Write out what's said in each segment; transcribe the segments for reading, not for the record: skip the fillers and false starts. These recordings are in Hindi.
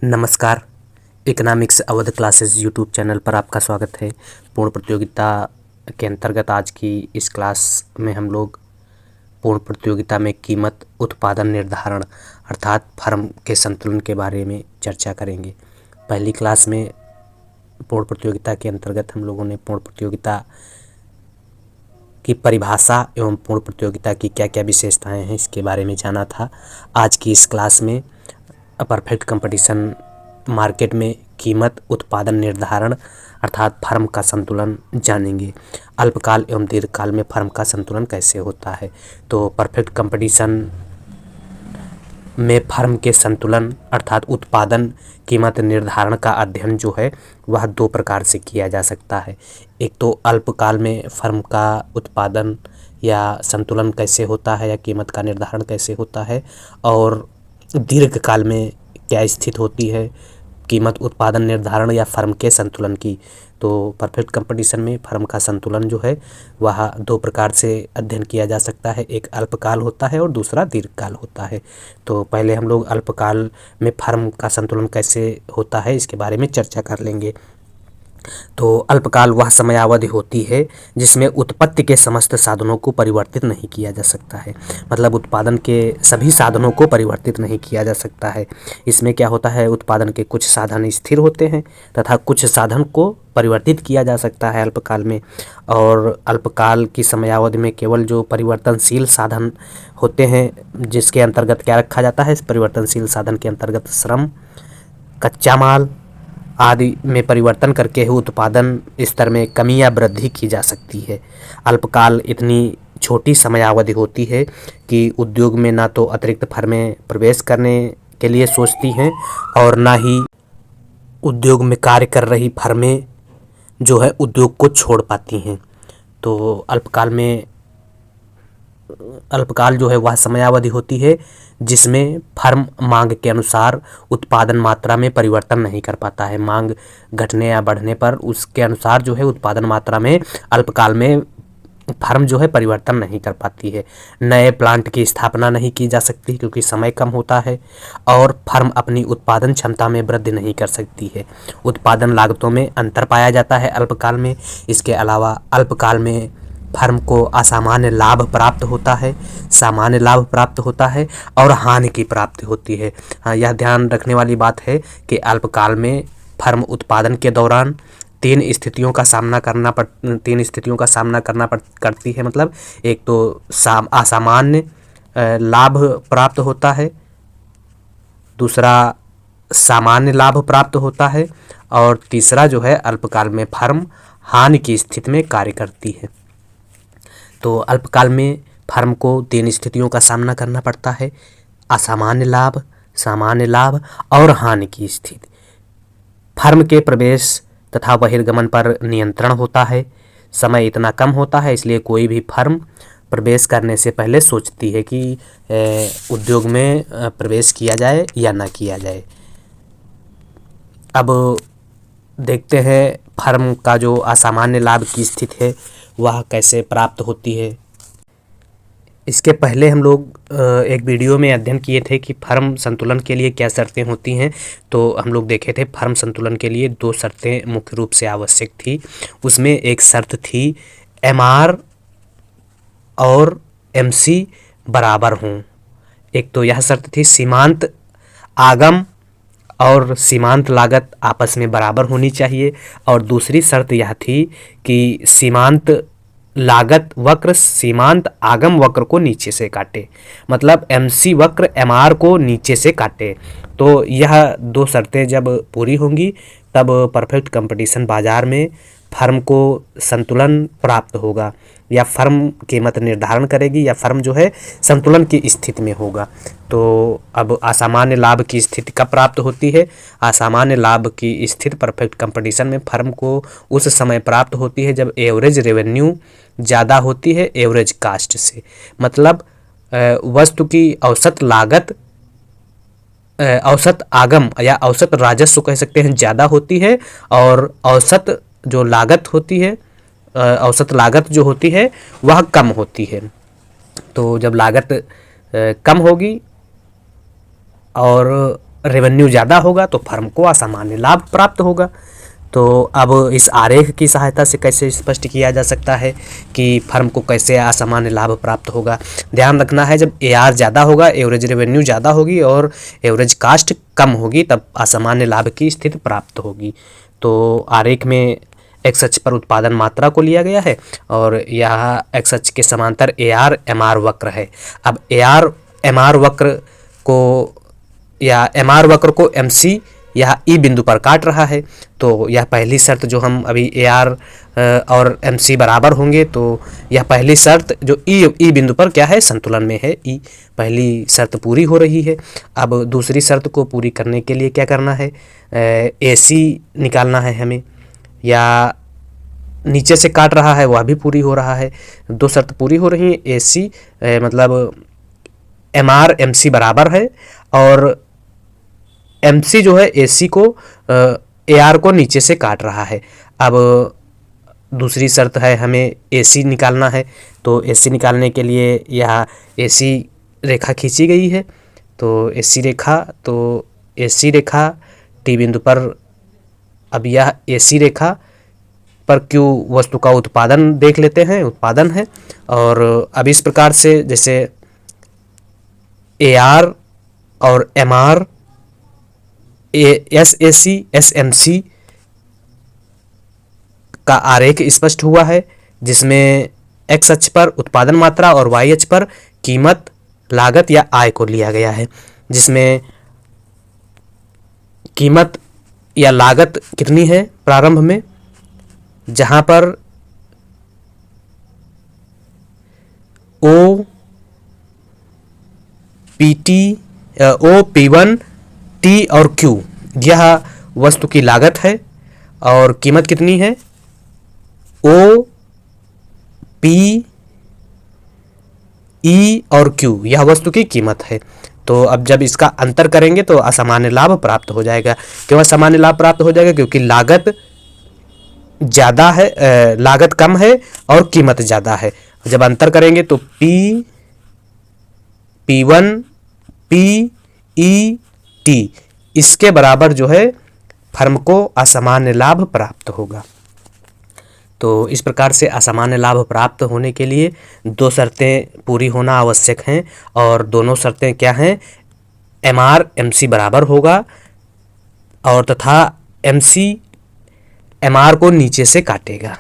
नमस्कार। Economics Awadh classes YouTube channel पर आपका स्वागत है। पूर्ण प्रतियोगिता के अंतर्गत आज की इस क्लास में हम लोग पूर्ण प्रतियोगिता में कीमत उत्पादन निर्धारण अर्थात फर्म के संतुलन के बारे में चर्चा करेंगे। पहली क्लास में पूर्ण प्रतियोगिता के अंतर्गत हम लोगों ने पूर्ण प्रतियोगिता की परिभाषा एवं पूर्ण प्रतियोगिता की क्या क्या विशेषताएं हैं इसके बारे में जाना था। आज की इस क्लास में परफेक्ट कंपटीशन मार्केट में कीमत उत्पादन निर्धारण अर्थात फर्म का संतुलन जानेंगे। अल्पकाल एवं दीर्घकाल में फर्म का संतुलन कैसे होता है। तो परफेक्ट कंपटीशन में फर्म के संतुलन अर्थात उत्पादन कीमत निर्धारण का अध्ययन जो है वह दो प्रकार से किया जा सकता है। एक तो अल्पकाल में फर्म का उत्पादन या संतुलन कैसे होता है या कीमत का निर्धारण कैसे होता है, और दीर्घकाल में क्या स्थिति होती है कीमत उत्पादन निर्धारण या फर्म के संतुलन की। तो परफेक्ट कंपटीशन में फर्म का संतुलन जो है वह दो प्रकार से अध्ययन किया जा सकता है। एक अल्पकाल होता है और दूसरा दीर्घकाल होता है। तो पहले हम लोग अल्पकाल में फर्म का संतुलन कैसे होता है इसके बारे में चर्चा कर लेंगे। तो अल्पकाल वह समयावधि होती है जिसमें उत्पत्ति के समस्त साधनों को परिवर्तित नहीं किया जा सकता है। मतलब उत्पादन के सभी साधनों को परिवर्तित नहीं किया जा सकता है। इसमें क्या होता है, उत्पादन के कुछ साधन स्थिर होते हैं तथा कुछ साधन को परिवर्तित किया जा सकता है अल्पकाल में। और अल्पकाल की समयावधि में केवल जो परिवर्तनशील साधन होते हैं जिसके अंतर्गत क्या रखा जाता है, इस परिवर्तनशील साधन के अंतर्गत श्रम, कच्चा माल आदि में परिवर्तन करके उत्पादन स्तर में कमी या वृद्धि की जा सकती है। अल्पकाल इतनी छोटी समयावधि होती है कि उद्योग में ना तो अतिरिक्त फर्में प्रवेश करने के लिए सोचती हैं और ना ही उद्योग में कार्य कर रही फर्में जो है उद्योग को छोड़ पाती हैं। तो अल्पकाल जो है वह समयावधि होती है जिसमें फर्म मांग के अनुसार उत्पादन मात्रा में परिवर्तन नहीं कर पाता है। मांग घटने या बढ़ने पर उसके अनुसार जो है उत्पादन मात्रा में अल्पकाल में फर्म जो है परिवर्तन नहीं कर पाती है। नए प्लांट की स्थापना नहीं की जा सकती क्योंकि समय कम होता है, और फर्म अपनी उत्पादन क्षमता में वृद्धि नहीं कर सकती है। उत्पादन लागतों में अंतर पाया जाता है अल्पकाल में। इसके अलावा अल्पकाल में फर्म को असामान्य लाभ प्राप्त होता है, सामान्य लाभ प्राप्त होता है और हानि की प्राप्ति होती है। यह ध्यान रखने वाली बात है कि अल्पकाल में फर्म उत्पादन के दौरान तीन स्थितियों का सामना करती है। मतलब एक तो असामान्य लाभ प्राप्त होता है, दूसरा सामान्य लाभ प्राप्त होता है, और तीसरा जो है अल्पकाल में फर्म हानि की स्थिति में कार्य करती है। तो अल्पकाल में फर्म को तीन स्थितियों का सामना करना पड़ता है: असामान्य लाभ, सामान्य लाभ और हानि की स्थिति। फर्म के प्रवेश तथा बहिर्गमन पर नियंत्रण होता है। समय इतना कम होता है इसलिए कोई भी फर्म प्रवेश करने से पहले सोचती है कि उद्योग में प्रवेश किया जाए या ना किया जाए। अब देखते हैं फर्म का जो असामान्य लाभ की स्थिति है वह कैसे प्राप्त होती है। इसके पहले हम लोग एक वीडियो में अध्ययन किए थे कि फर्म संतुलन के लिए क्या शर्तें होती हैं। तो हम लोग देखे थे फर्म संतुलन के लिए दो शर्तें मुख्य रूप से आवश्यक थी। उसमें एक शर्त थी MR और MC बराबर हों। एक तो यह शर्त थी सीमांत आगम और सीमांत लागत आपस में बराबर होनी चाहिए, और दूसरी शर्त यह थी कि सीमांत लागत वक्र सीमांत आगम वक्र को नीचे से काटे। मतलब MC वक्र MR को नीचे से काटे। तो यह दो शर्तें जब पूरी होंगी तब परफेक्ट कंपटीशन बाजार में फर्म को संतुलन प्राप्त होगा, या फर्म कीमत निर्धारण करेगी या फर्म जो है संतुलन की स्थिति में होगा। तो अब असामान्य लाभ की स्थिति कब प्राप्त होती है? असामान्य लाभ की स्थिति परफेक्ट कंपटीशन में फर्म को उस समय प्राप्त होती है जब एवरेज रेवेन्यू ज़्यादा होती है एवरेज कास्ट से। मतलब वस्तु की औसत लागत औसत आगम या औसत राजस्व कह सकते हैं ज़्यादा होती है, और औसत जो लागत होती है औसत लागत जो होती है वह कम होती है। तो जब लागत कम होगी और रेवेन्यू ज़्यादा होगा तो फर्म को असामान्य लाभ प्राप्त होगा। तो अब इस आरेख की सहायता से कैसे स्पष्ट किया जा सकता है कि फर्म को कैसे असामान्य लाभ प्राप्त होगा। ध्यान रखना है, जब AR ज़्यादा होगा, एवरेज रेवेन्यू ज़्यादा होगी और एवरेज कास्ट कम होगी, तब असामान्य लाभ की स्थिति प्राप्त होगी। तो आरेख में एक्स अक्ष पर उत्पादन मात्रा को लिया गया है और यह एक्स अक्ष के समांतर AR MR वक्र है। अब AR MR वक्र को या MR वक्र को MC यह E बिंदु पर काट रहा है। तो यह पहली शर्त जो हम अभी AR और MC बराबर होंगे, तो यह पहली शर्त जो E बिंदु पर क्या है, संतुलन में है। E पहली शर्त पूरी हो रही है। अब दूसरी शर्त को पूरी करने के लिए क्या करना है, AC निकालना है हमें, या नीचे से काट रहा है वह भी पूरी हो रहा है। दो शर्त पूरी हो रही है। AC मतलब MR MC बराबर है और MC जो है AC को AR को नीचे से काट रहा है। अब दूसरी शर्त है, हमें AC निकालना है। तो AC निकालने के लिए यह AC रेखा खींची गई है। तो AC रेखा T बिंदु पर, अब यह AC रेखा पर Q वस्तु का उत्पादन देख लेते हैं, उत्पादन है। और अब इस प्रकार से जैसे AR और MR, SAC SMC का आरेख स्पष्ट हुआ है, जिसमें X अक्ष पर उत्पादन मात्रा और Y अक्ष पर कीमत, लागत या आय को लिया गया है। जिसमें कीमत या लागत कितनी है प्रारंभ में, जहां पर OP1 T और Q यह वस्तु की लागत है और कीमत कितनी है, OPE और Q यह वस्तु की कीमत है। तो अब जब इसका अंतर करेंगे तो असामान्य लाभ प्राप्त हो जाएगा। क्यों असामान्य लाभ प्राप्त हो जाएगा, क्योंकि लागत ज़्यादा है, लागत कम है और कीमत ज़्यादा है। जब अंतर करेंगे तो P1 PET इसके बराबर जो है फर्म को असामान्य लाभ प्राप्त होगा। तो इस प्रकार से असामान्य लाभ प्राप्त होने के लिए दो शर्तें पूरी होना आवश्यक हैं, और दोनों शर्तें क्या हैं, MR MC बराबर होगा और तथा MC MR को नीचे से काटेगा।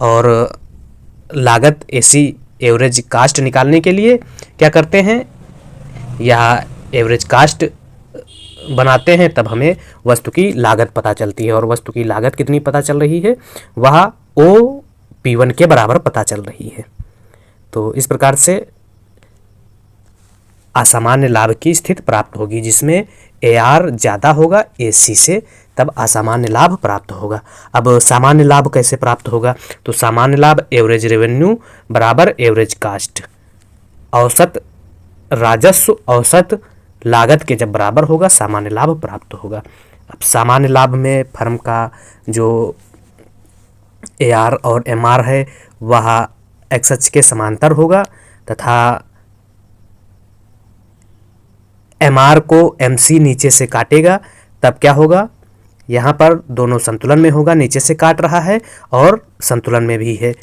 और लागत AC एवरेज कास्ट निकालने के लिए क्या करते हैं, यह एवरेज कास्ट बनाते हैं, तब हमें वस्तु की लागत पता चलती है। और वस्तु की लागत कितनी पता चल रही है, वह OP1 के बराबर पता चल रही है। तो इस प्रकार से असामान्य लाभ की स्थिति प्राप्त होगी, जिसमें AR ज़्यादा होगा AC से, तब असामान्य लाभ प्राप्त होगा। अब सामान्य लाभ कैसे प्राप्त होगा, तो सामान्य लाभ एवरेज रेवेन्यू बराबर एवरेज कास्ट, औसत राजस्व औसत लागत के जब बराबर होगा सामान्य लाभ प्राप्त होगा। अब सामान्य लाभ में फर्म का जो AR और MR है वह X अक्ष के समांतर होगा, तथा MR को MC नीचे से काटेगा। तब क्या होगा, यहाँ पर दोनों संतुलन में होगा, नीचे से काट रहा है और संतुलन में भी है।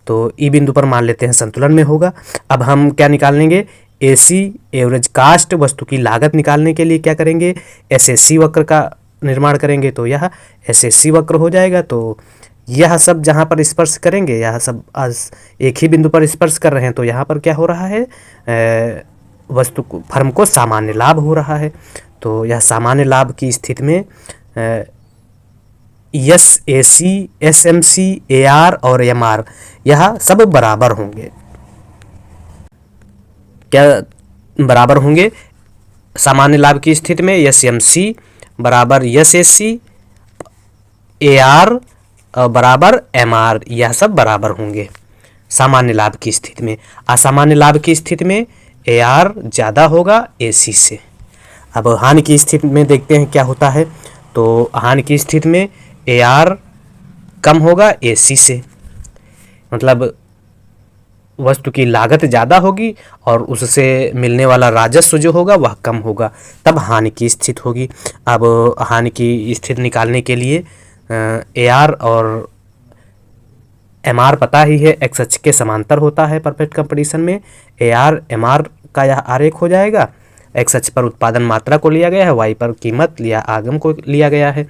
तो E बिंदु पर मान लेते हैं संतुलन में होगा। अब हम क्या निकालेंगे, AC एवरेज कास्ट वस्तु की लागत निकालने के लिए क्या करेंगे, SAC वक्र का निर्माण करेंगे। तो यह SAC वक्र हो जाएगा। तो यह सब जहाँ पर स्पर्श करेंगे, यह सब आज एक ही बिंदु पर स्पर्श कर रहे हैं, तो यहाँ पर क्या हो रहा है, वस्तु को, फर्म को सामान्य लाभ हो रहा है। तो यह सामान्य लाभ की स्थिति में SAC SMC AR और MR यह सब बराबर होंगे। क्या बराबर होंगे, सामान्य लाभ की स्थिति में SMC बराबर SAC, AR बराबर MR यह सब बराबर होंगे सामान्य लाभ की स्थिति में। असामान्य लाभ की स्थिति में AR ज़्यादा होगा AC से। अब हानि की स्थिति में देखते हैं क्या होता है। तो हानि की स्थिति में AR कम होगा AC से, मतलब वस्तु की लागत ज़्यादा होगी और उससे मिलने वाला राजस्व जो होगा वह कम होगा, तब हानि की स्थिति होगी। अब हानि की स्थिति निकालने के लिए AR और MR पता ही है, एक्स अक्ष के समांतर होता है परफेक्ट कंपटीशन में। AR MR का यह आरेख हो जाएगा। एक्स अक्ष पर उत्पादन मात्रा को लिया गया है, वाई पर कीमत या आगम को लिया गया है।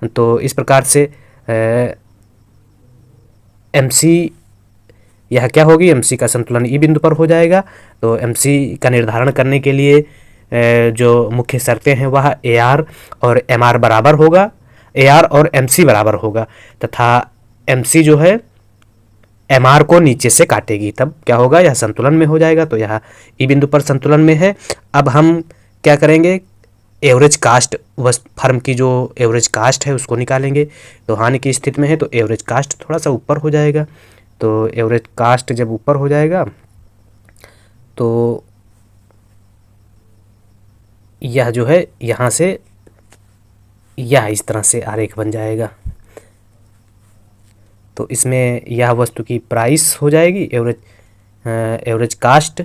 तो इस प्रकार से MC यह क्या होगी, MC का संतुलन E बिंदु पर हो जाएगा। तो MC का निर्धारण करने के लिए जो मुख्य शर्तें हैं वह AR और MR बराबर होगा, AR और MC बराबर होगा, तथा MC जो है MR को नीचे से काटेगी, तब क्या होगा, यह संतुलन में हो जाएगा। तो यह E बिंदु पर संतुलन में है। अब हम क्या करेंगे, एवरेज कास्ट फर्म की जो एवरेज कास्ट है उसको निकालेंगे। तो हानि की स्थिति में है तो एवरेज कास्ट थोड़ा सा ऊपर हो जाएगा। तो एवरेज कास्ट जब ऊपर हो जाएगा तो यह जो है यहाँ से यह इस तरह से आरेख बन जाएगा। तो इसमें यह वस्तु की प्राइस हो जाएगी, एवरेज कास्ट,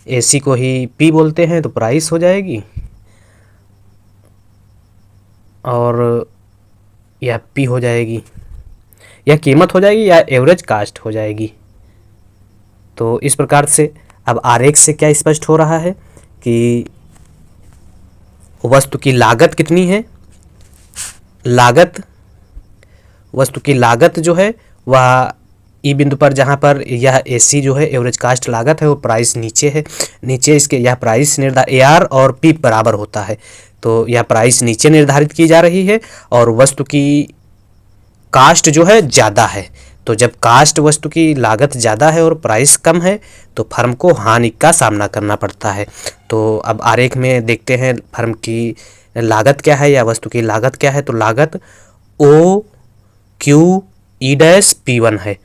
AC को ही P बोलते हैं तो प्राइस हो जाएगी, और यह P हो जाएगी, यह कीमत हो जाएगी या एवरेज कास्ट हो जाएगी। तो इस प्रकार से अब आरेख से क्या स्पष्ट हो रहा है कि वस्तु की लागत कितनी है, वस्तु की लागत जो है वह E बिंदु पर, जहाँ पर यह AC जो है एवरेज कास्ट लागत है, वो प्राइस नीचे है, नीचे इसके यह प्राइस AR और P बराबर होता है। तो यह प्राइस नीचे निर्धारित की जा रही है और वस्तु की कास्ट जो है ज़्यादा है। तो जब कास्ट वस्तु की लागत ज़्यादा है और प्राइस कम है तो फर्म को हानि का सामना करना पड़ता है। तो अब आरेख में देखते हैं फर्म की लागत क्या है या वस्तु की लागत क्या है। तो लागत OQE-P1 है,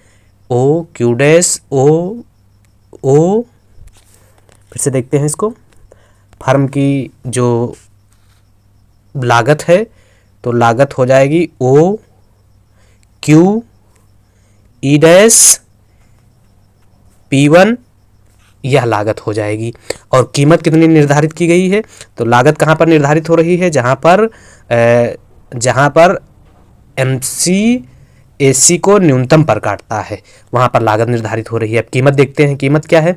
OQ-O, फिर से देखते हैं इसको, फर्म की जो लागत है तो लागत हो जाएगी OQE-P1, यह लागत हो जाएगी। और कीमत कितनी निर्धारित की गई है, तो लागत कहाँ पर निर्धारित हो रही है, जहाँ पर MC AC को न्यूनतम पर काटता है वहाँ पर लागत निर्धारित हो रही है। अब कीमत देखते हैं, कीमत क्या है,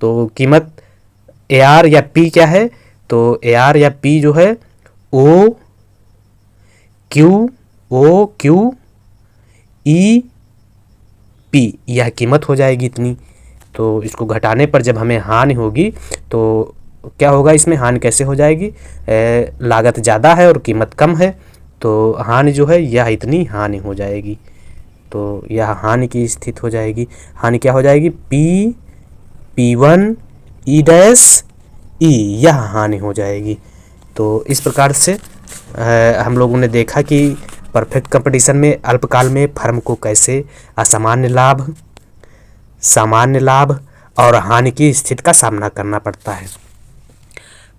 तो कीमत AR या P क्या है, तो AR या P जो है OQE-P, यह कीमत हो जाएगी इतनी। तो इसको घटाने पर जब हमें हानि होगी तो क्या होगा, इसमें हानि कैसे हो जाएगी, लागत ज़्यादा है और कीमत कम है तो हानि जो है यह इतनी हानि हो जाएगी। तो यह हानि की स्थिति हो जाएगी। हानि क्या हो जाएगी, P1E-E, यह हानि हो जाएगी। तो इस प्रकार से हम लोगों ने देखा कि परफेक्ट कंपटीशन में अल्पकाल में फर्म को कैसे असामान्य लाभ, सामान्य लाभ और हानि की स्थिति का सामना करना पड़ता है।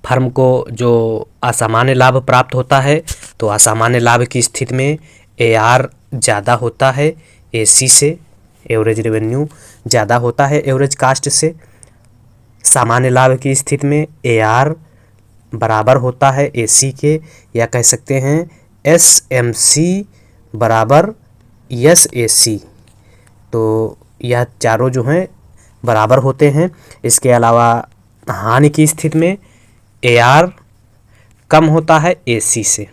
फर्म को जो असामान्य लाभ प्राप्त होता है तो असामान्य लाभ की स्थिति में AR ज़्यादा होता है AC से, एवरेज रेवेन्यू ज़्यादा होता है एवरेज कास्ट से। सामान्य लाभ की स्थिति में AR बराबर होता है AC के, या कह सकते हैं SMC बराबर SAC। तो यह चारों जो हैं बराबर होते हैं। इसके अलावा हानि की स्थिति में AR कम होता है AC से,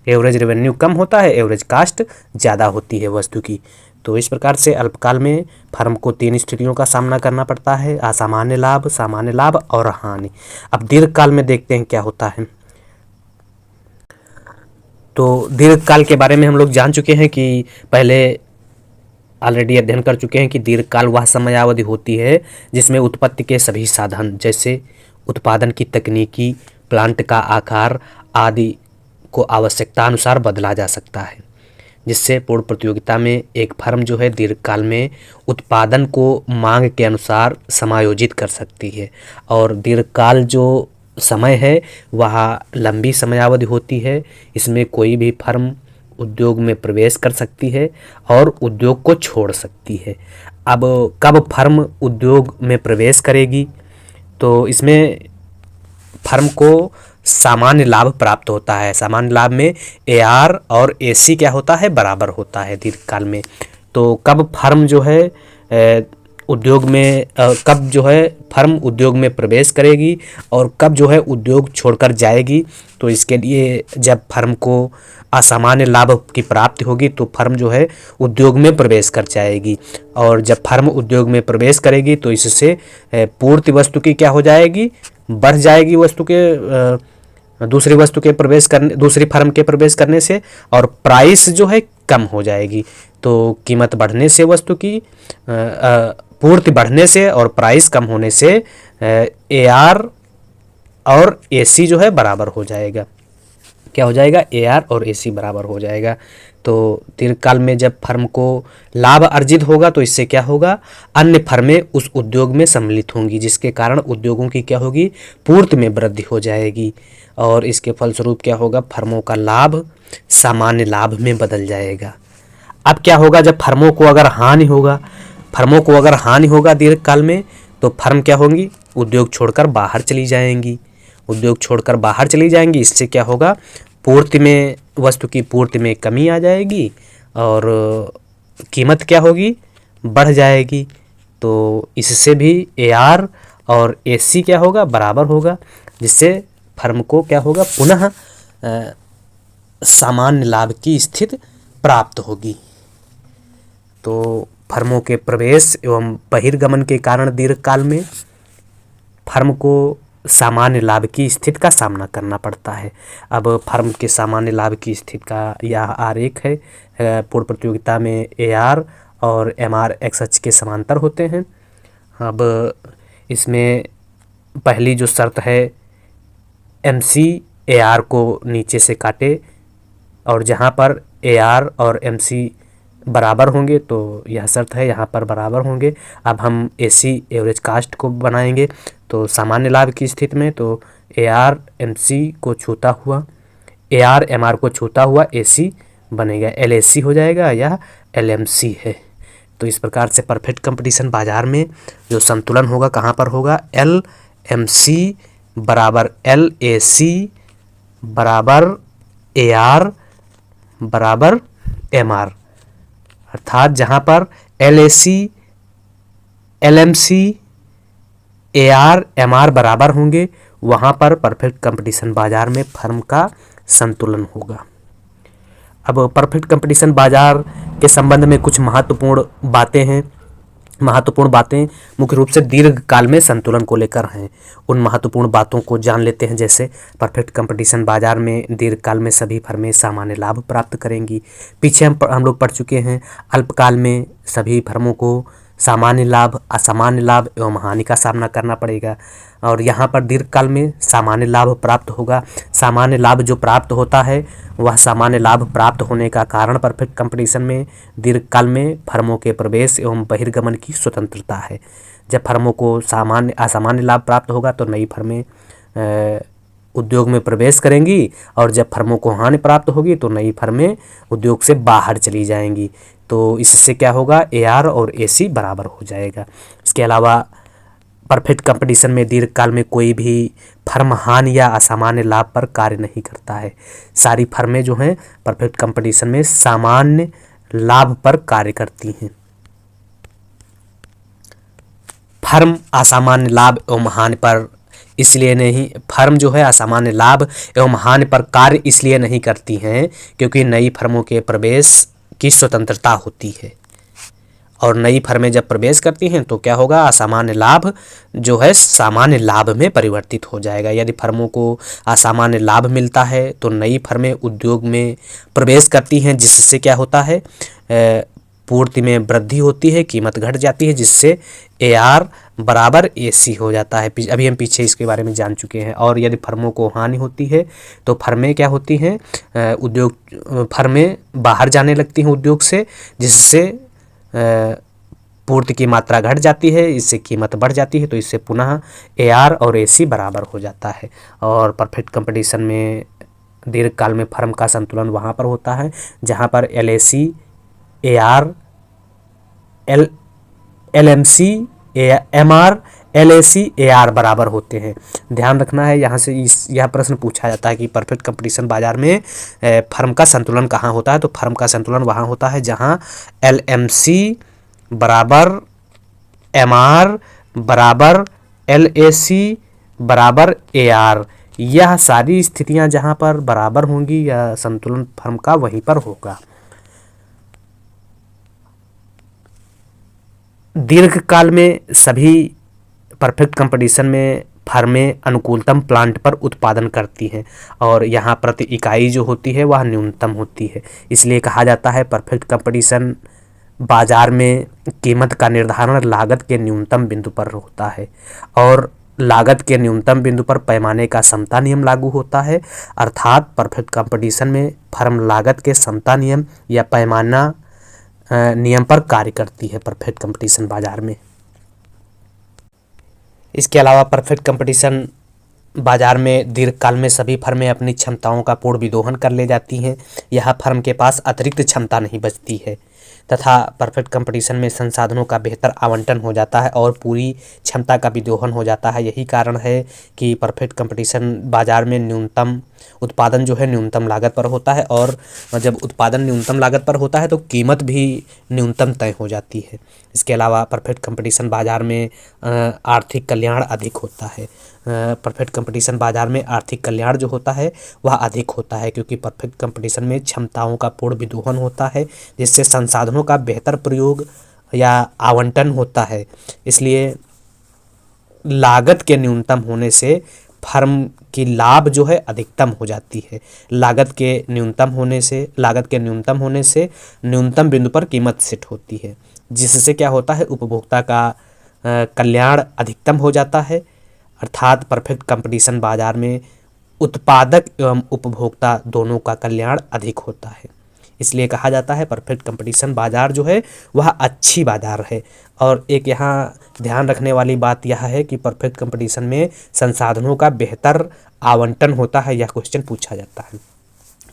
एवरेज रेवेन्यू कम होता है, एवरेज कास्ट ज़्यादा होती है वस्तु की। तो इस प्रकार से अल्पकाल में फर्म को 3 स्थितियों का सामना करना पड़ता है, असामान्य लाभ, सामान्य लाभ और हानि। अब दीर्घकाल में देखते हैं क्या होता है। तो दीर्घकाल के बारे में हम लोग जान चुके हैं कि पहले ऑलरेडी अध्ययन कर चुके हैं कि दीर्घकाल वह समयावधि होती है जिसमें उत्पत्ति के सभी साधन, जैसे उत्पादन की तकनीकी, प्लांट का आकार आदि को आवश्यकता अनुसार बदला जा सकता है, जिससे पूर्ण प्रतियोगिता में एक फर्म जो है दीर्घकाल में उत्पादन को मांग के अनुसार समायोजित कर सकती है। और दीर्घकाल जो समय है वह लंबी समयावधि होती है। इसमें कोई भी फर्म उद्योग में प्रवेश कर सकती है और उद्योग को छोड़ सकती है। अब कब फर्म उद्योग में प्रवेश करेगी, तो इसमें फर्म को सामान्य लाभ प्राप्त होता है। सामान्य लाभ में AR और AC क्या होता है, बराबर होता है दीर्घकाल में। तो कब फर्म जो है उद्योग में कब जो है फर्म उद्योग में प्रवेश करेगी और कब जो है उद्योग छोड़कर जाएगी, तो इसके लिए जब फर्म को असामान्य लाभ की प्राप्ति होगी तो फर्म जो है उद्योग में प्रवेश कर जाएगी। और जब फर्म उद्योग में प्रवेश करेगी तो इससे पूर्ति वस्तु की क्या हो जाएगी, बढ़ जाएगी वस्तु के दूसरी वस्तु के प्रवेश करने, दूसरी फर्म के प्रवेश करने से, और प्राइस जो है कम हो जाएगी। तो कीमत बढ़ने से वस्तु की पूर्ति बढ़ने से और प्राइस कम होने से AR और AC जो है बराबर हो जाएगा। क्या हो जाएगा, AR और AC बराबर हो जाएगा। तो दीर्घकाल में जब फर्म को लाभ अर्जित होगा तो इससे क्या होगा, अन्य फर्में उस उद्योग में सम्मिलित होंगी, जिसके कारण उद्योगों की क्या होगी, पूर्ति में वृद्धि हो जाएगी। और इसके फलस्वरूप क्या होगा, फर्मों का लाभ सामान्य लाभ में बदल जाएगा। अब क्या होगा, जब फर्मों को अगर हानि होगा दीर्घकाल में, तो फर्म क्या होंगी, उद्योग छोड़कर बाहर चली जाएंगी। इससे क्या होगा, पूर्ति में, वस्तु की पूर्ति में कमी आ जाएगी और कीमत क्या होगी, बढ़ जाएगी। तो इससे भी AR और AC क्या होगा, बराबर होगा, जिससे फर्म को क्या होगा, पुनः सामान्य लाभ की स्थिति प्राप्त होगी। तो फर्मों के प्रवेश एवं बहिर्गमन के कारण दीर्घकाल में फर्म को सामान्य लाभ की स्थिति का सामना करना पड़ता है। अब फर्म के सामान्य लाभ की स्थिति का यह आरेख है। पूर्ण प्रतियोगिता में AR और MR एक्स अक्ष के समांतर होते हैं। अब इसमें पहली जो शर्त है, MC AR को नीचे से काटे, और जहाँ पर AR और MC बराबर होंगे तो यह शर्त है, यहाँ पर बराबर होंगे। अब हम AC एवरेज कास्ट को बनाएंगे, तो सामान्य लाभ की स्थिति में तो AR MC को छूता हुआ, AR MR को छूता हुआ AC बनेगा, LAC हो जाएगा, यह LMC है। तो इस प्रकार से परफेक्ट कंपटीशन बाजार में जो संतुलन होगा कहाँ पर होगा, LMC बराबर LAC बराबर AR बराबर MR, अर्थात जहाँ पर LAC LMC AR MR बराबर होंगे वहाँ पर परफेक्ट कंपटीशन बाजार में फर्म का संतुलन होगा। अब परफेक्ट कंपटीशन बाजार के संबंध में कुछ महत्वपूर्ण बातें मुख्य रूप से दीर्घकाल में संतुलन को लेकर हैं। उन महत्वपूर्ण बातों को जान लेते हैं। जैसे परफेक्ट कंपटीशन बाजार में दीर्घकाल में सभी फर्में सामान्य लाभ प्राप्त करेंगी। पीछे हम लोग पढ़ चुके हैं, अल्पकाल में सभी फर्मों को सामान्य लाभ, असामान्य लाभ एवं हानि का सामना करना पड़ेगा। और यहाँ पर दीर्घकाल में सामान्य लाभ प्राप्त होगा। सामान्य लाभ जो प्राप्त होता है वह सामान्य लाभ प्राप्त होने का कारण परफेक्ट कंपटीशन में दीर्घकाल में फर्मों के प्रवेश एवं बहिर्गमन की स्वतंत्रता है। जब फर्मों को असामान्य लाभ प्राप्त होगा तो नई फर्में उद्योग में प्रवेश करेंगी, और जब फर्मों को हानि प्राप्त होगी तो नई फर्में उद्योग से बाहर चली जाएंगी। तो इससे क्या होगा, AR और AC बराबर हो जाएगा। इसके अलावा परफेक्ट कंपटीशन में दीर्घकाल में कोई भी फर्म हानि या असामान्य लाभ पर कार्य नहीं करता है। सारी फर्में जो हैं परफेक्ट कंपटीशन में सामान्य लाभ पर कार्य करती हैं। फर्म असामान्य लाभ एवं हानि पर इसलिए नहीं, फर्म जो है असामान्य लाभ एवं हानि पर कार्य इसलिए नहीं करती हैं क्योंकि नई फर्मों के प्रवेश की स्वतंत्रता होती है। और नई फर्में जब प्रवेश करती हैं तो क्या होगा, असामान्य लाभ जो है सामान्य लाभ में परिवर्तित हो जाएगा। यदि फर्मों को असामान्य लाभ मिलता है तो नई फर्में उद्योग में प्रवेश करती हैं, जिससे क्या होता है, पूर्ति में वृद्धि होती है, कीमत घट जाती है, जिससे AR बराबर AC हो जाता है। अभी हम पीछे इसके बारे में जान चुके हैं। और यदि फर्मों को हानि होती है तो फर्में क्या होती हैं, फर्में बाहर जाने लगती हैं उद्योग से, जिससे पूर्ति की मात्रा घट जाती है, इससे कीमत बढ़ जाती है। तो इससे पुनः AR और AC बराबर हो जाता है। और परफेक्ट कंपटीशन में दीर्घकाल में फर्म का संतुलन वहाँ पर होता है जहाँ पर LAC AR LMC, MR, LAC, AR बराबर होते हैं। ध्यान रखना है, यहाँ से यह प्रश्न पूछा जाता है कि परफेक्ट कंपटीशन बाजार में फर्म का संतुलन कहाँ होता है। तो फर्म का संतुलन वहाँ होता है जहाँ LMC बराबर MR बराबर LAC बराबर AR। यह सारी स्थितियां जहां पर बराबर होंगी, यह संतुलन फर्म का वहीं पर होगा। दीर्घकाल में सभी परफेक्ट कंपटीशन में फर्में अनुकूलतम प्लांट पर उत्पादन करती हैं और यहाँ प्रति इकाई जो होती है वह न्यूनतम होती है। इसलिए कहा जाता है परफेक्ट कंपटीशन बाजार में कीमत का निर्धारण लागत के न्यूनतम बिंदु पर होता है और लागत के न्यूनतम बिंदु पर पैमाने का समता नियम लागू होता है। अर्थात परफेक्ट कंपटीशन में फर्म लागत के समता नियम या पैमाना नियम पर कार्य करती है परफेक्ट कंपटीशन बाजार में। इसके अलावा परफेक्ट कंपटीशन बाजार में दीर्घकाल में सभी फर्में अपनी क्षमताओं का पूर्ण विदोहन कर ले जाती हैं। यह फर्म के पास अतिरिक्त क्षमता नहीं बचती है तथा परफेक्ट कंपटीशन में संसाधनों का बेहतर आवंटन हो जाता है और पूरी क्षमता का विदोहन हो जाता है। यही कारण है कि परफेक्ट कंपटीशन बाजार में न्यूनतम उत्पादन जो है न्यूनतम लागत पर होता है और जब उत्पादन न्यूनतम लागत पर होता है तो कीमत भी न्यूनतम तय हो जाती है। इसके अलावा परफेक्ट कंपटीशन बाजार में आर्थिक कल्याण अधिक होता है। परफेक्ट कंपटीशन बाजार में आर्थिक कल्याण जो होता है वह अधिक होता है क्योंकि परफेक्ट कंपटीशन में क्षमताओं का पूर्ण विदोहन होता है जिससे संसाधनों का बेहतर प्रयोग या आवंटन होता है। इसलिए लागत के न्यूनतम होने से फर्म की लाभ जो है अधिकतम हो जाती है। लागत के न्यूनतम होने से न्यूनतम बिंदु पर कीमत सेट होती है जिससे क्या होता है उपभोक्ता का कल्याण अधिकतम हो जाता है। अर्थात परफेक्ट कंपटीशन बाजार में उत्पादक एवं उपभोक्ता दोनों का कल्याण अधिक होता है। इसलिए कहा जाता है परफेक्ट कंपटीशन बाजार जो है वह अच्छी बाजार है। और एक यहाँ ध्यान रखने वाली बात यह है कि परफेक्ट कंपटीशन में संसाधनों का बेहतर आवंटन होता है। यह क्वेश्चन पूछा जाता है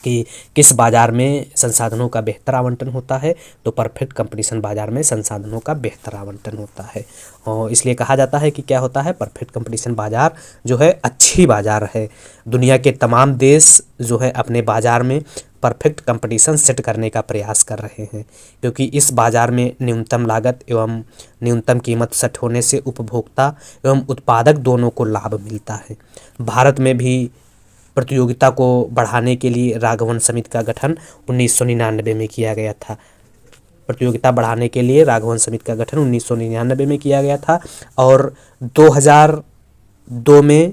कि किस बाजार में संसाधनों का बेहतर आवंटन होता है, तो परफेक्ट कंपटीशन बाजार में संसाधनों का बेहतर आवंटन होता है। और इसलिए कहा जाता है कि क्या होता है परफेक्ट कंपटीशन बाजार जो है अच्छी बाजार है। दुनिया के तमाम देश जो है अपने बाजार में परफेक्ट कंपटीशन सेट करने का प्रयास कर रहे हैं क्योंकि इस बाजार में न्यूनतम लागत एवं न्यूनतम कीमत सेट होने से उपभोक्ता एवं उत्पादक दोनों को लाभ मिलता है। भारत में भी प्रतियोगिता को बढ़ाने के लिए राघवन समिति का गठन 1999 में किया गया था। प्रतियोगिता बढ़ाने के लिए राघवन समिति का गठन 1999 में किया गया था और 2002 में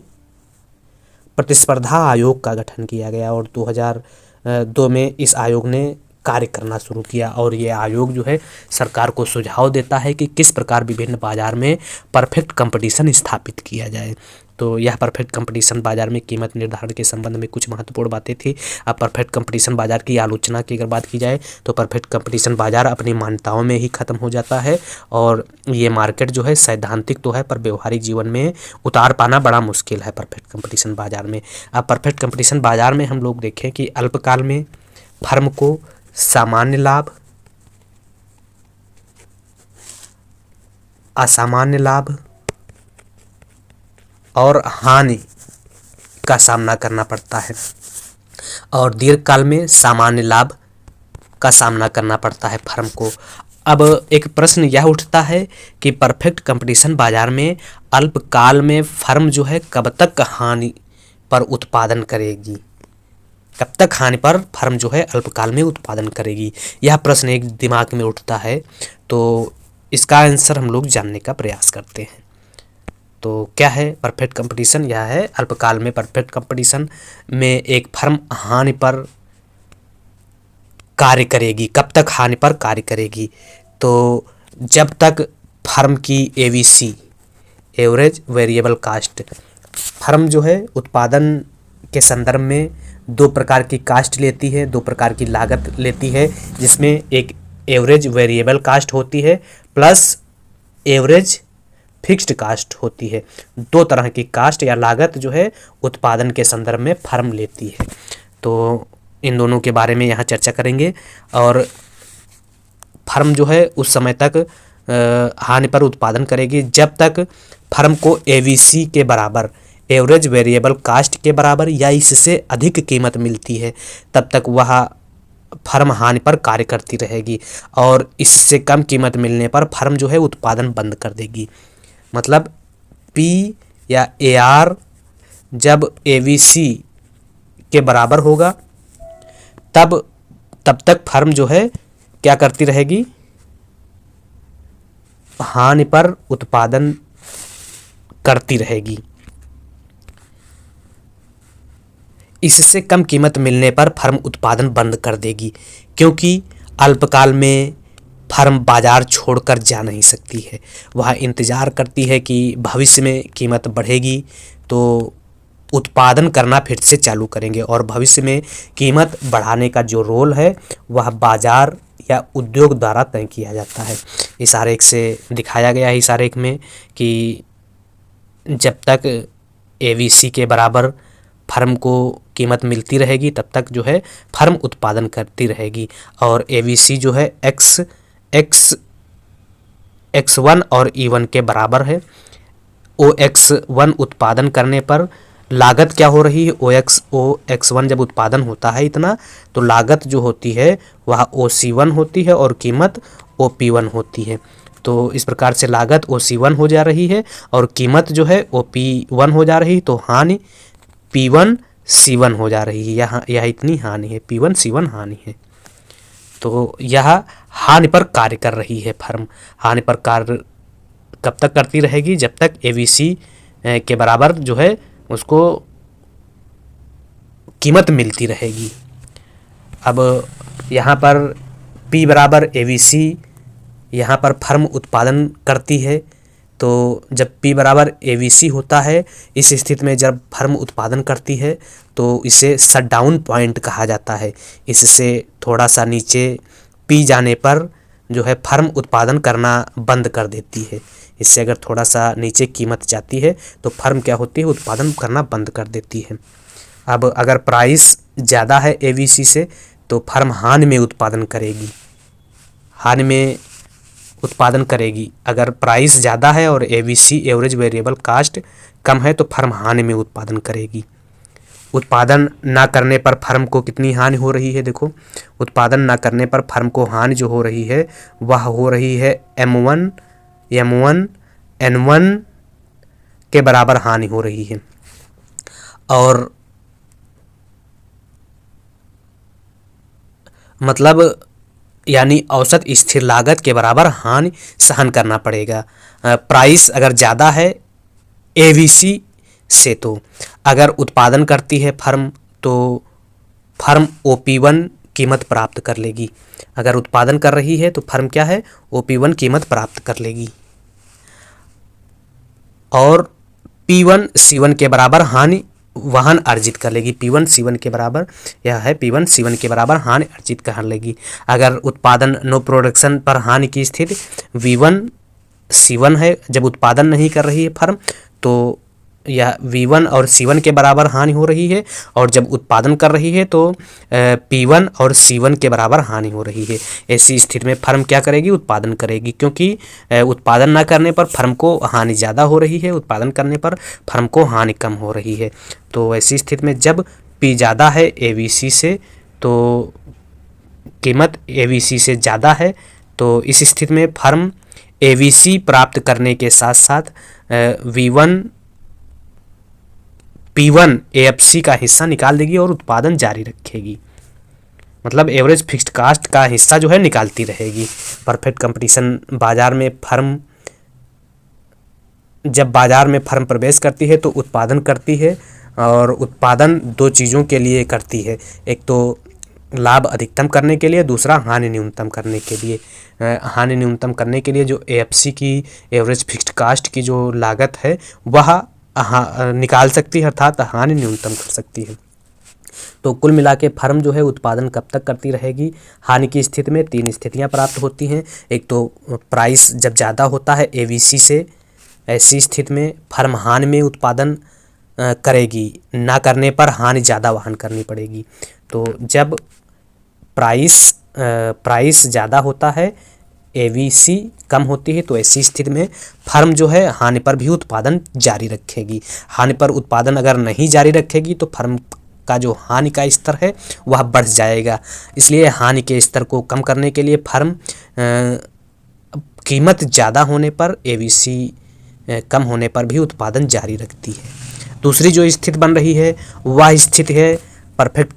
प्रतिस्पर्धा आयोग का गठन किया गया और 2002 में इस आयोग ने कार्य करना शुरू किया और ये आयोग जो है सरकार को सुझाव देता है कि किस प्रकार विभिन्न बाजार में परफेक्ट कंपटीशन स्थापित किया जाए। तो यह परफेक्ट कंपटीशन बाजार में कीमत निर्धारण के संबंध में कुछ महत्वपूर्ण बातें थी। अब परफेक्ट कंपटीशन बाजार की आलोचना की अगर बात की जाए तो परफेक्ट कंपटीशन बाजार अपनी मान्यताओं में ही खत्म हो जाता है और ये मार्केट जो है सैद्धांतिक तो है पर व्यवहारिक जीवन में उतार पाना बड़ा मुश्किल है परफेक्ट कंपटीशन बाजार में। अब परफेक्ट कंपटीशन बाजार में हम लोग देखें कि अल्पकाल में फर्म को सामान्य लाभ, असामान्य लाभ और हानि का सामना करना पड़ता है और दीर्घकाल में सामान्य लाभ का सामना करना पड़ता है फर्म को। अब एक प्रश्न यह उठता है कि परफेक्ट कंपटीशन बाजार में अल्पकाल में फर्म जो है कब तक हानि पर उत्पादन करेगी, कब तक हानि पर फर्म जो है अल्पकाल में उत्पादन करेगी, यह प्रश्न एक दिमाग में उठता है। तो इसका आंसर हम लोग जानने का प्रयास करते हैं। तो क्या है परफेक्ट कंपटीशन? यह है अल्पकाल में परफेक्ट कंपटीशन में एक फर्म हानि पर कार्य करेगी। कब तक हानि पर कार्य करेगी? तो जब तक फर्म की AVC, average variable cost, firm जो है उत्पादन के संदर्भ में दो प्रकार की कास्ट लेती है, दो प्रकार की लागत लेती है जिसमें एक एवरेज वेरिएबल कास्ट होती है प्लस एवरेज फिक्स्ड कास्ट होती है। दो तरह की कास्ट या लागत जो है उत्पादन के संदर्भ में फर्म लेती है। तो इन दोनों के बारे में यहाँ चर्चा करेंगे और फर्म जो है उस समय तक हानि पर उत्पादन करेगी जब तक फर्म को एवीसी के बराबर, एवरेज वेरिएबल कास्ट के बराबर या इससे अधिक कीमत मिलती है, तब तक वह फर्म हानि पर कार्य करती रहेगी और इससे कम कीमत मिलने पर फर्म जो है उत्पादन बंद कर देगी। मतलब पी या एआर जब एवीसी के बराबर होगा तब तक फर्म जो है क्या करती रहेगी, हानि पर उत्पादन करती रहेगी। इससे कम कीमत मिलने पर फर्म उत्पादन बंद कर देगी, क्योंकि अल्पकाल में फर्म बाजार छोड़कर जा नहीं सकती है। वह इंतज़ार करती है कि भविष्य में कीमत बढ़ेगी तो उत्पादन करना फिर से चालू करेंगे और भविष्य में कीमत बढ़ाने का जो रोल है वह बाजार या उद्योग द्वारा तय किया जाता है। इस आरेख से दिखाया गया है, इस आरेख में, कि जब तक एवीसी के बराबर फर्म को कीमत मिलती रहेगी तब तक जो है फर्म उत्पादन करती रहेगी और एवीसी जो है X1 और E1 के बराबर है। OX1 उत्पादन करने पर लागत क्या हो रही है, OX1 जब उत्पादन होता है इतना, तो लागत जो होती है वह OC1 होती है और कीमत OP1 होती है। तो इस प्रकार से लागत OC1 हो जा रही है और कीमत जो है OP1 हो जा रही है, तो हानि P1C1 हो जा रही है। यह इतनी हानि है, P1C1 हानि है। तो यह हानि पर कार्य कर रही है फर्म। हानि पर कार्य कब तक करती रहेगी, जब तक एवीसी के बराबर जो है उसको कीमत मिलती रहेगी। अब यहाँ पर P बराबर एवीसी, यहाँ पर फर्म उत्पादन करती है, तो जब P बराबर एवीसी होता है, इस स्थिति में जब फर्म उत्पादन करती है तो इसे शटडाउन पॉइंट कहा जाता है। इससे थोड़ा सा नीचे P जाने पर जो है फर्म उत्पादन करना बंद कर देती है। इससे अगर थोड़ा सा नीचे कीमत जाती है तो फर्म क्या होती है, उत्पादन करना बंद कर देती है। अब अगर प्राइस ज़्यादा है एवीसी से तो फर्म हानि में उत्पादन करेगी, हानि में उत्पादन करेगी। अगर प्राइस ज़्यादा है और एवीसी, एवरेज वेरिएबल कास्ट, कम है तो फर्म हानि में उत्पादन करेगी। उत्पादन ना करने पर फर्म को कितनी हानि हो रही है, देखो, उत्पादन ना करने पर फर्म को हानि जो हो रही है वह हो रही है M1 N1 के बराबर हानि हो रही है। और मतलब यानी औसत स्थिर लागत के बराबर हानि सहन करना पड़ेगा। प्राइस अगर ज़्यादा है एवीसी से, तो अगर उत्पादन करती है फर्म तो फर्म OP1 कीमत प्राप्त कर लेगी। अगर उत्पादन कर रही है तो फर्म क्या है, OP1 कीमत प्राप्त कर लेगी और P1C1 के बराबर हानि वहन अर्जित कर लेगी। P1C1 के बराबर यह है, P1C1 के बराबर हानि अर्जित कर लेगी। अगर उत्पादन नो प्रोडक्शन पर हानि की स्थिति V1C1 है, जब उत्पादन नहीं कर रही है फर्म तो यह V1 और C1 के बराबर हानि हो रही है, और जब उत्पादन कर रही है तो P1 और C1 के बराबर हानि हो रही है। ऐसी स्थिति में फर्म क्या करेगी, उत्पादन करेगी, क्योंकि उत्पादन ना करने पर फर्म को हानि ज़्यादा हो रही है, उत्पादन करने पर फर्म को हानि कम हो रही है। तो ऐसी स्थिति में जब P ज़्यादा है एवीसी से तो कीमत एवीसी से ज़्यादा है, तो इस स्थिति में फर्म एवीसी प्राप्त करने के साथ साथ P1 AFC का हिस्सा निकाल देगी और उत्पादन जारी रखेगी। मतलब एवरेज फिक्स्ड कास्ट का हिस्सा जो है निकालती रहेगी। परफेक्ट कंपटीशन बाजार में फर्म, जब बाजार में फर्म प्रवेश करती है तो उत्पादन करती है, और उत्पादन दो चीज़ों के लिए करती है, एक तो लाभ अधिकतम करने के लिए, दूसरा हानि न्यूनतम करने के लिए। हानि न्यूनतम करने के लिए जो AFC की, एवरेज फिक्स्ड कास्ट की जो लागत है वह निकाल सकती है, अर्थात हानि न्यूनतम कर सकती है। तो कुल मिला के फर्म जो है उत्पादन कब तक करती रहेगी, हानि की स्थिति में 3 स्थितियां प्राप्त होती हैं। एक तो प्राइस जब ज़्यादा होता है एवीसी से, ऐसी स्थिति में फर्म हानि में उत्पादन करेगी, ना करने पर हानि ज़्यादा वहन करनी पड़ेगी। तो जब प्राइस ज़्यादा होता है एवीसी कम होती है तो ऐसी स्थिति में फर्म जो है हानि पर भी उत्पादन जारी रखेगी। हानि पर उत्पादन अगर नहीं जारी रखेगी तो फर्म का जो हानि का स्तर है वह बढ़ जाएगा। इसलिए हानि के स्तर को कम करने के लिए फर्म कीमत ज़्यादा होने पर एवीसी कम होने पर भी उत्पादन जारी रखती है। दूसरी जो स्थिति बन रही है वह स्थिति है परफेक्ट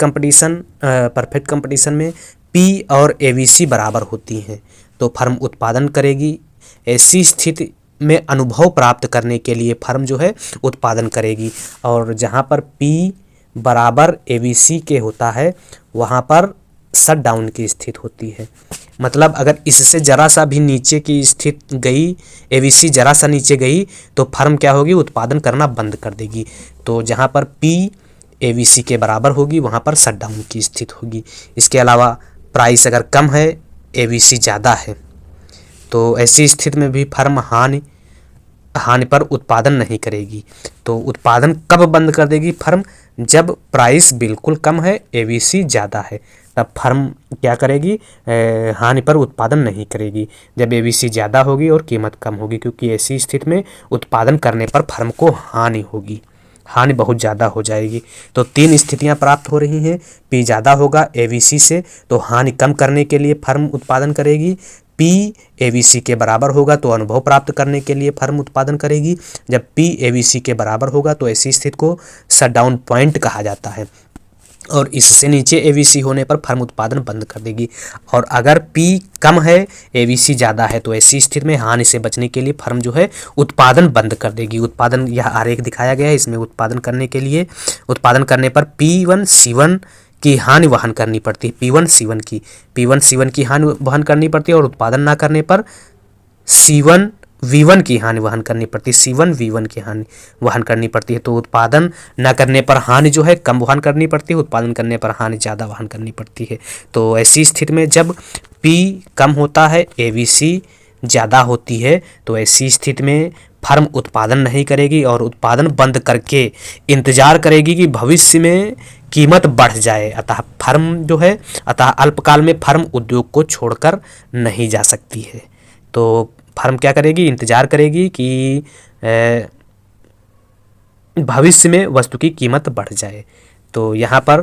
कंपटीशन में पी और एवीसी बराबर होती हैं तो फर्म उत्पादन करेगी। ऐसी स्थिति में अनुभव प्राप्त करने के लिए फर्म जो है उत्पादन करेगी, और जहाँ पर पी बराबर एवीसी के होता है वहाँ पर शट डाउन की स्थिति होती है। मतलब अगर इससे ज़रा सा भी नीचे की स्थिति गई, एवीसी ज़रा सा नीचे गई तो फर्म क्या होगी, उत्पादन करना बंद कर देगी। तो जहाँ पर पी एवीसी के बराबर होगी वहाँ पर शट डाउन की स्थिति होगी। इसके अलावा प्राइस अगर कम है, एवीसी ज़्यादा है, तो ऐसी स्थिति में भी फर्म हानि पर उत्पादन नहीं करेगी। तो उत्पादन कब बंद कर देगी फर्म, जब प्राइस बिल्कुल कम है, एवीसी ज़्यादा है, तब फर्म क्या करेगी, हानि पर उत्पादन नहीं करेगी। जब एवीसी ज़्यादा होगी और कीमत कम होगी, क्योंकि ऐसी स्थिति में उत्पादन करने पर फर्म को हानि होगी, हानि बहुत ज़्यादा हो जाएगी। तो तीन स्थितियां प्राप्त हो रही हैं। पी ज़्यादा होगा एवीसी से तो हानि कम करने के लिए फर्म उत्पादन करेगी। पी एवीसी के बराबर होगा तो अनुभव प्राप्त करने के लिए फर्म उत्पादन करेगी। जब पी एवीसी के बराबर होगा तो ऐसी स्थिति को शट डाउन पॉइंट कहा जाता है, और इससे नीचे एवीसी होने पर फर्म उत्पादन बंद कर देगी। और अगर पी कम है, एवीसी ज़्यादा है, तो ऐसी स्थिति में हानि से बचने के लिए फर्म जो है उत्पादन बंद कर देगी। उत्पादन, यह आरेख दिखाया गया है, इसमें उत्पादन करने के लिए, उत्पादन करने पर P1 C1 की हानि वहन करनी पड़ती है। P1 C1 की हानि वहन करनी पड़ती है, और उत्पादन ना करने पर C1 V1 की हानि वहन करनी पड़ती है, C1 V1 की हानि वहन करनी पड़ती है। तो उत्पादन न करने पर हानि जो है कम वहन करनी पड़ती है, उत्पादन करने पर हानि ज़्यादा वहन करनी पड़ती है। तो ऐसी स्थिति में जब P कम होता है, एवीसी ज़्यादा होती है, तो ऐसी स्थिति में फर्म उत्पादन नहीं करेगी और उत्पादन बंद करके इंतज़ार करेगी कि भविष्य में कीमत बढ़ जाए। अतः अल्पकाल में फर्म उद्योग को छोड़कर नहीं जा सकती है। तो फर्म क्या करेगी, इंतज़ार करेगी कि भविष्य में वस्तु की कीमत बढ़ जाए। तो यहाँ पर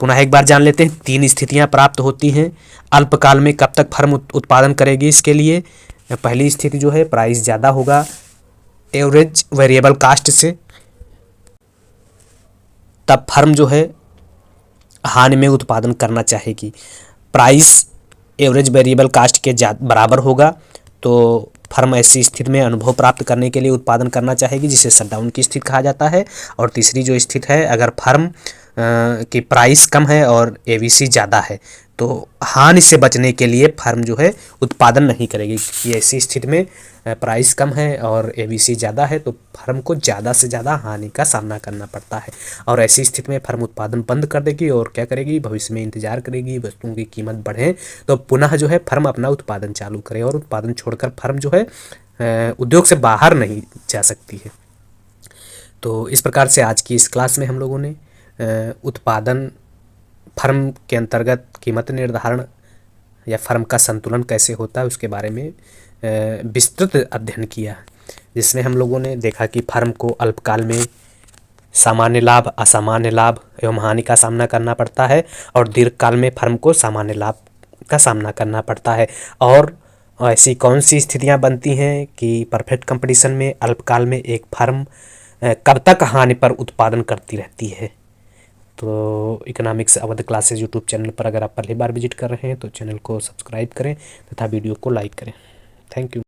पुनः एक बार जान लेते हैं, तीन स्थितियाँ प्राप्त होती हैं अल्पकाल में। कब तक फर्म उत्पादन करेगी, इसके लिए पहली स्थिति जो है प्राइस ज़्यादा होगा एवरेज वेरिएबल कास्ट से, तब फर्म जो है हानि में उत्पादन करना चाहेगी। प्राइस एवरेज वेरिएबल कास्ट के बराबर होगा तो फर्म ऐसी स्थिति में अनुभव प्राप्त करने के लिए उत्पादन करना चाहेगी, जिसे शटडाउन की स्थिति कहा जाता है। और तीसरी जो स्थिति है, अगर फर्म की प्राइस कम है और एवीसी ज़्यादा है तो हानि से बचने के लिए फर्म जो है उत्पादन नहीं करेगी। कि ऐसी स्थिति में प्राइस कम है और एवीसी ज़्यादा है तो फर्म को ज़्यादा से ज़्यादा हानि का सामना करना पड़ता है, और ऐसी स्थिति में फर्म उत्पादन बंद कर देगी और क्या करेगी, भविष्य में इंतजार करेगी वस्तुओं की कीमत बढ़े तो पुनः जो है फर्म अपना उत्पादन चालू करे, और उत्पादन छोड़कर फर्म जो है उद्योग से बाहर नहीं जा सकती है। तो इस प्रकार से आज की इस क्लास में हम लोगों ने उत्पादन, फर्म के अंतर्गत कीमत निर्धारण या फर्म का संतुलन कैसे होता है उसके बारे में विस्तृत अध्ययन किया, जिसमें हम लोगों ने देखा कि फर्म को अल्पकाल में सामान्य लाभ, असामान्य लाभ एवं हानि का सामना करना पड़ता है, और दीर्घकाल में फर्म को सामान्य लाभ का सामना करना पड़ता है। और ऐसी कौन सी स्थितियां बनती हैं कि परफेक्ट कंपटीशन में अल्पकाल में एक फर्म कब तक हानि पर उत्पादन करती रहती है। तो economics Awadh classes YouTube channel पर अगर आप पहली बार विजिट कर रहे हैं तो चैनल को सब्सक्राइब करें तथा वीडियो को लाइक करें। Thank you.